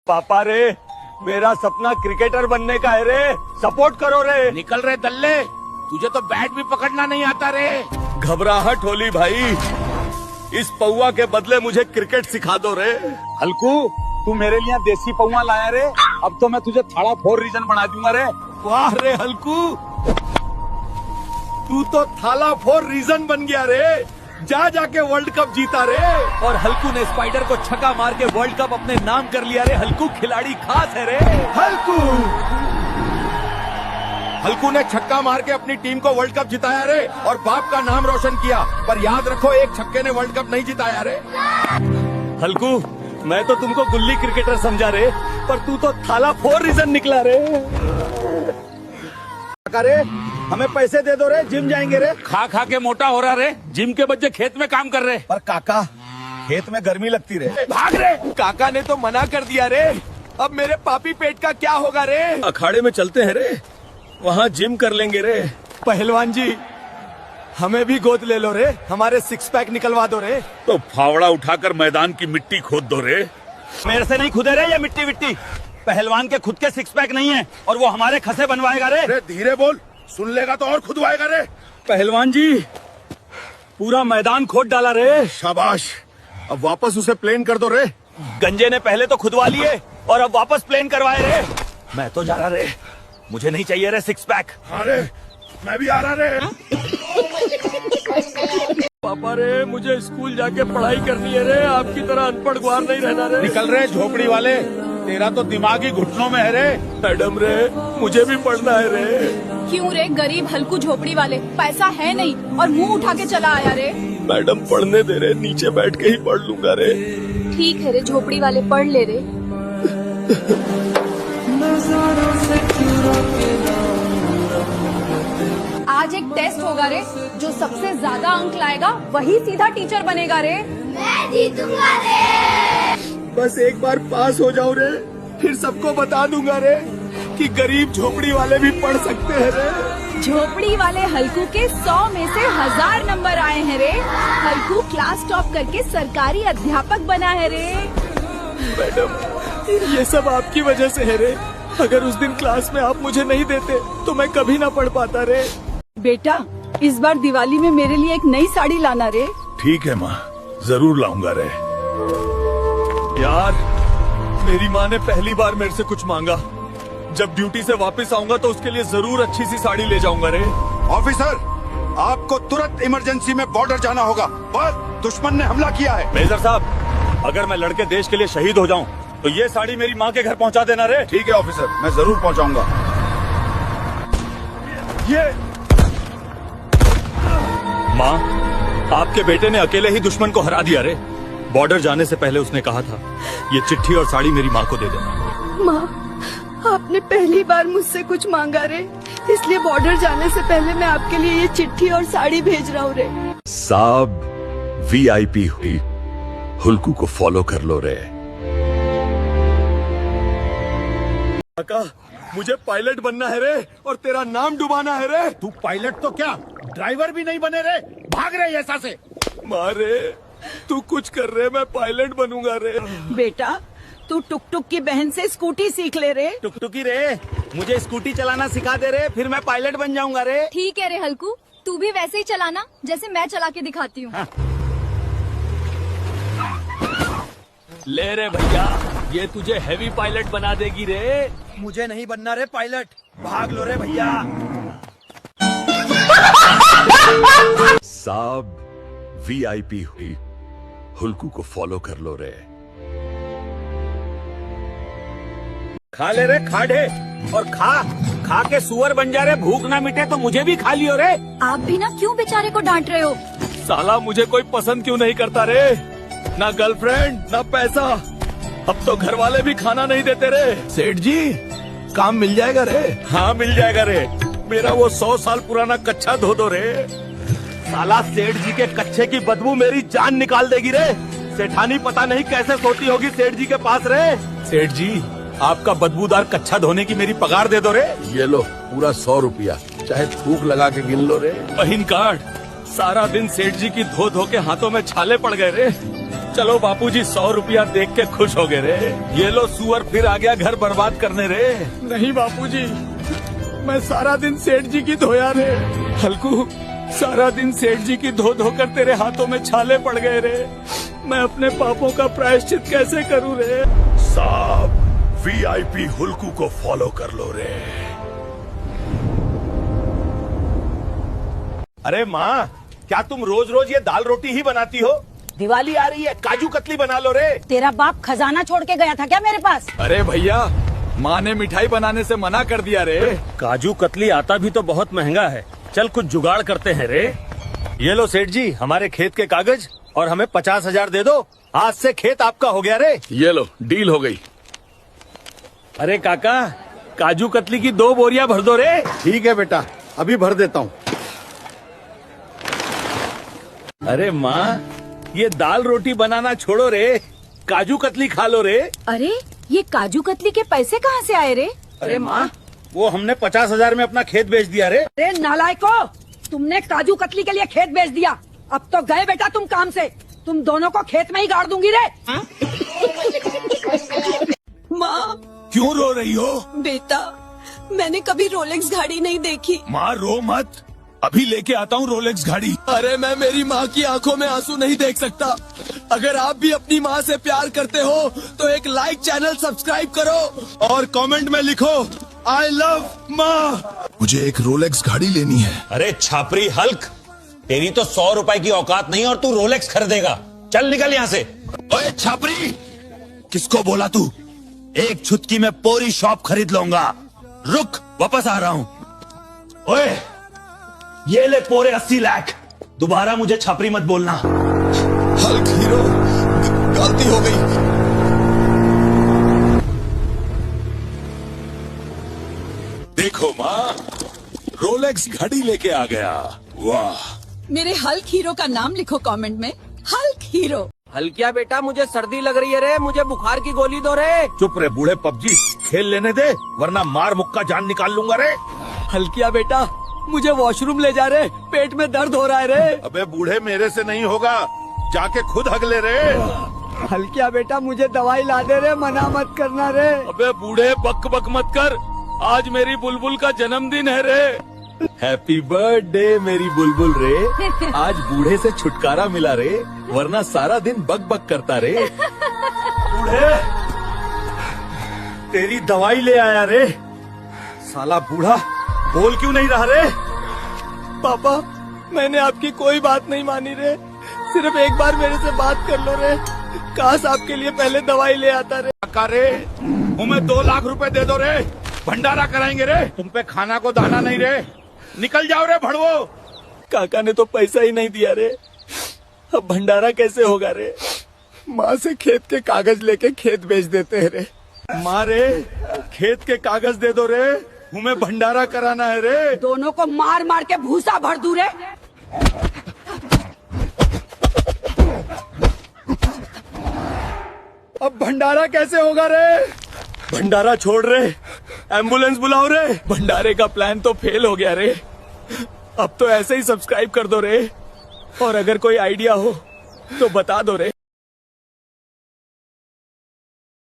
पापा रे, मेरा सपना क्रिकेटर बनने का है रे, सपोर्ट करो रे। निकल रहे दल्ले, तुझे तो बैट भी पकड़ना नहीं आता रे। घबराहट होली भाई, इस पौवा के बदले मुझे क्रिकेट सिखा दो रे। हल्कू, तू मेरे लिए देसी पौवा लाया रे, अब तो मैं तुझे थाड़ा 4 रीजन बना दूंगा रे। वाह रे हल्कू, तू तो थाला 4 रीजन बन गया रे। जा जाके वर्ल्ड कप जीता रे। और हल्कू ने स्पाइडर को छक्का मार के वर्ल्ड कप अपने नाम कर लिया रे। हल्कू खिलाड़ी खास है रे। हल्कू ने छक्का मार के अपनी टीम को वर्ल्ड कप जिताया रे और बाप का नाम रोशन किया। पर याद रखो, एक छक्के ने वर्ल्ड कप नहीं जिताया रे। हल्कू, मैं तो तुमको गुल्ली क्रिकेटर समझा रे, पर तू तो थाला 4 रीजन निकला रे। रे हमें पैसे दे दो रे, जिम जाएंगे रे। खा खा के मोटा हो रहा रे, जिम के बच्चे खेत में काम कर रहे। पर काका, खेत में गर्मी लगती रे। भाग रे। काका ने तो मना कर दिया रे। अब मेरे पापी पेट का क्या होगा रे। अखाड़े में चलते हैं रे, वहाँ जिम कर लेंगे रे। पहलवान जी, हमें भी गोद ले लो रे, हमारे 6 पैक निकलवा दो रे। तो फावड़ा उठाकर मैदान की मिट्टी खोद दो रे। मेरे से नहीं खुदे रे ये मिट्टी विट्टी। पहलवान के खुद के 6 पैक नहीं है और वो हमारे खसे बनवाएगा रे। अरे धीरे बोल, सुन लेगा तो और खुदवाएगा रे। पहलवान जी, पूरा मैदान खोद डाला रे। शाबाश, अब वापस उसे प्लेन कर दो रे। गंजे ने पहले तो खुदवा लिए और अब वापस प्लेन करवाए रे। मैं तो जा रहा रे, मुझे नहीं चाहिए रे 6 पैक। अरे मैं भी आ रहा रे। पापा रे, मुझे स्कूल जाके पढ़ाई करनी है रे, आपकी तरह अनपढ़ गुआर नहीं रहना रे। निकल रहे झोपड़ी वाले, तेरा तो दिमागी घुटनों में है रे। मैडम रे, मुझे भी पढ़ना है रे। क्यों रे, गरीब हल्कू झोपड़ी वाले, पैसा है नहीं और मुंह उठा के चला आया रे। मैडम पढ़ने दे रे, नीचे बैठ के ही पढ़ लूंगा रे। ठीक है रे, झोपड़ी वाले पढ़ ले रे। आज एक टेस्ट होगा रे, जो सबसे ज्यादा अंक लाएगा वही सीधा टीचर बनेगा रे। मैं जीतूंगा रे। बस एक बार पास हो जाओ रे, फिर सबको बता दूंगा रे कि गरीब झोपड़ी वाले भी पढ़ सकते हैं रे। झोपड़ी वाले हल्कू के 100 में से 1000 नंबर आए हैं रे। हल्कू क्लास टॉप करके सरकारी अध्यापक बना है रे। मैडम, ये सब आपकी वजह से है रे। अगर उस दिन क्लास में आप मुझे नहीं देते तो मैं कभी ना पढ़ पाता रे। बेटा, इस बार दिवाली में मेरे लिए एक नई साड़ी लाना रे। ठीक है माँ, जरूर लाऊंगा रे। यार, मेरी माँ ने पहली बार मेरे से कुछ मांगा। जब ड्यूटी से वापस आऊंगा तो उसके लिए जरूर अच्छी सी साड़ी ले जाऊंगा रे। ऑफिसर, आपको तुरंत इमरजेंसी में बॉर्डर जाना होगा, बस दुश्मन ने हमला किया है। मेजर साहब, अगर मैं लड़के देश के लिए शहीद हो जाऊं तो ये साड़ी मेरी माँ के घर पहुंचा देना रे। ठीक है ऑफिसर, मैं जरूर पहुंचाऊंगा। ये माँ, आपके बेटे ने अकेले ही दुश्मन को हरा दिया रे। बॉर्डर जाने से पहले उसने कहा था, ये चिट्ठी और साड़ी मेरी माँ को दे देना। माँ, आपने पहली बार मुझसे कुछ मांगा रे, इसलिए बॉर्डर जाने से पहले मैं आपके लिए ये चिट्ठी और साड़ी भेज रहा हूँ रे। साब VIP हुई, हुल्कू को फॉलो कर लो रे। काका, मुझे पायलट बनना है रे और तेरा नाम डुबाना है रे। तू पायलट तो क्या, ड्राइवर भी नहीं बने रे। भाग रहे ऐसा से। मारे, तू कुछ कर रहे, मैं पायलट बनूंगा रे। बेटा, तू टुक टुक की बहन से स्कूटी सीख ले रे। टुकटुकी रे, मुझे स्कूटी चलाना सिखा दे रे, फिर मैं पायलट बन जाऊंगा रे। ठीक है रे हल्कू, तू भी वैसे ही चलाना जैसे मैं चला के दिखाती हूँ। ले रे भैया, ये तुझे हैवी पायलट बना देगी रे। मुझे नहीं बनना रे पायलट, भाग लो रे भैया। साब VIP हुई, हुल्कू को फॉलो कर लो रे। खा ले रे खाड़े, और खा खा के सुअर बन जा रे। भूख ना मिटे तो मुझे भी खा लियो रे। आप भी ना क्यों बेचारे को डांट रहे हो? साला मुझे कोई पसंद क्यों नहीं करता रे? ना गर्लफ्रेंड, ना पैसा, अब तो घर वाले भी खाना नहीं देते रे। सेठ जी, काम मिल जाएगा रे। हाँ मिल जाएगा रे, मेरा वो 100 साल पुराना कच्चा धो दो रे। साला सेठ जी के कच्चे की बदबू मेरी जान निकाल देगी रे। सेठानी पता नहीं कैसे सोती होगी सेठ जी के पास रे। सेठ जी, आपका बदबूदार कच्चा धोने की मेरी पगार दे दो रे। ये लो पूरा 100 रुपया, चाहे थूक लगा के गिन लो रे। बहिन कार्ड, सारा दिन सेठ जी की धो धो के हाथों में छाले पड़ गए रे। चलो बापूजी 100 रुपया देख के खुश हो गए रे। ये लो सुअर फिर आ गया घर बर्बाद करने रे। नहीं बापूजी, मैं सारा दिन सेठ जी की धोया रे। हल्कू सारा दिन सेठ जी की धो धो कर तेरे हाथों में छाले पड़ गए रे। मैं अपने पापों का प्रायश्चित कैसे करूं रे। साहब VIP हुल्कू को फॉलो कर लो रे। अरे माँ, क्या तुम रोज रोज ये दाल रोटी ही बनाती हो? दिवाली आ रही है, काजू कतली बना लो रे। तेरा बाप खजाना छोड़ के गया था क्या मेरे पास? अरे भैया, माँ ने मिठाई बनाने से मना कर दिया रे। काजू कतली आता भी तो बहुत महंगा है। चल कुछ जुगाड़ करते हैं रे। ये लो सेठ जी, हमारे खेत के कागज और हमें 50,000 दे दो। आज से खेत आपका हो गया रे। ये लो, डील हो गई। अरे काका, काजू कतली की 2 बोरियां भर दो रे। ठीक है बेटा, अभी भर देता हूँ। अरे माँ, ये दाल रोटी बनाना छोड़ो रे, काजू कतली खा लो रे। अरे ये काजू कतली के पैसे कहाँ से आए रे? अरे माँ, वो हमने 50,000 में अपना खेत बेच दिया रे। अरे नालायको, तुमने काजू कतली के लिए खेत बेच दिया। अब तो गए बेटा तुम काम से। तुम दोनों को खेत में ही गाड़ दूंगी रे। माँ, क्यों रो रही हो? बेटा, मैंने कभी रोलेक्स गाड़ी नहीं देखी। माँ रो मत, अभी लेके आता हूँ रोलेक्स गाड़ी। अरे मैं मेरी माँ की आंखों में आंसू नहीं देख सकता। अगर आप भी अपनी माँ से प्यार करते हो तो एक लाइक, चैनल सब्सक्राइब करो और कमेंट में लिखो आई लव माँ। मुझे एक रोलेक्स गाड़ी लेनी है। अरे छापरी हल्क, तेरी तो 100 रुपए की औकात नहीं और तू रोलेक्स खरीदेगा। चल निकल यहाँ से। ओए छापरी, किसको बोला तू? एक छुटकी में पूरी शॉप खरीद लूंगा। रुक, वापस आ रहा हूँ। ओए, ये ले पूरे 80 लाख। दोबारा मुझे छापरी मत बोलना। हल्क हीरो, गलती हो गई। देखो माँ, रोलेक्स घड़ी लेके आ गया। वाह, मेरे हल्क हीरो का नाम लिखो कमेंट में, हल्क हीरो। हल्किया बेटा, मुझे सर्दी लग रही है रे, मुझे बुखार की गोली दो रे। चुप रे बूढ़े पबजी, खेल लेने दे वरना मार मुक्का जान निकाल लूंगा रे। हल्किया बेटा, मुझे वॉशरूम ले जा रे, पेट में दर्द हो रहा है रे। अबे बूढ़े, मेरे से नहीं होगा, जाके खुद हग ले रे। हल्किया बेटा, मुझे दवाई ला दे रे, मना मत करना रे। अबे बूढ़े, बक बक मत कर, आज मेरी बुलबुल का जन्मदिन है रे। हैप्पी बर्थडे मेरी बुलबुल रे। आज बूढ़े से छुटकारा मिला रे, वरना सारा दिन बक बक करता रे। बूढ़े, तेरी दवाई ले आया रे। साला बूढ़ा, बोल क्यों नहीं रहा रे? पापा, मैंने आपकी कोई बात नहीं मानी रे। सिर्फ एक बार मेरे से बात कर लो रे। काश आपके लिए पहले दवाई ले आता रे। काका रे, हमें 2 लाख रुपए दे दो रे, भंडारा कराएंगे रे। तुम पे खाना को दाना नहीं रे, निकल जाओ रे भड़वो। काका ने तो पैसा ही नहीं दिया रे, अब भंडारा कैसे होगा रे। माँ से खेत के कागज लेके खेत बेच देते हैं रे। माँ रे, खेत के कागज दे दो रे, हमें भंडारा कराना है रे। दोनों को मार मार के भूसा भर दूं रे। अब भंडारा कैसे होगा रे? भंडारा छोड़ रे, एम्बुलेंस बुलाओ रे। भंडारे का प्लान तो फेल हो गया रे। अब तो ऐसे ही सब्सक्राइब कर दो रे, और अगर कोई आइडिया हो तो बता दो रे।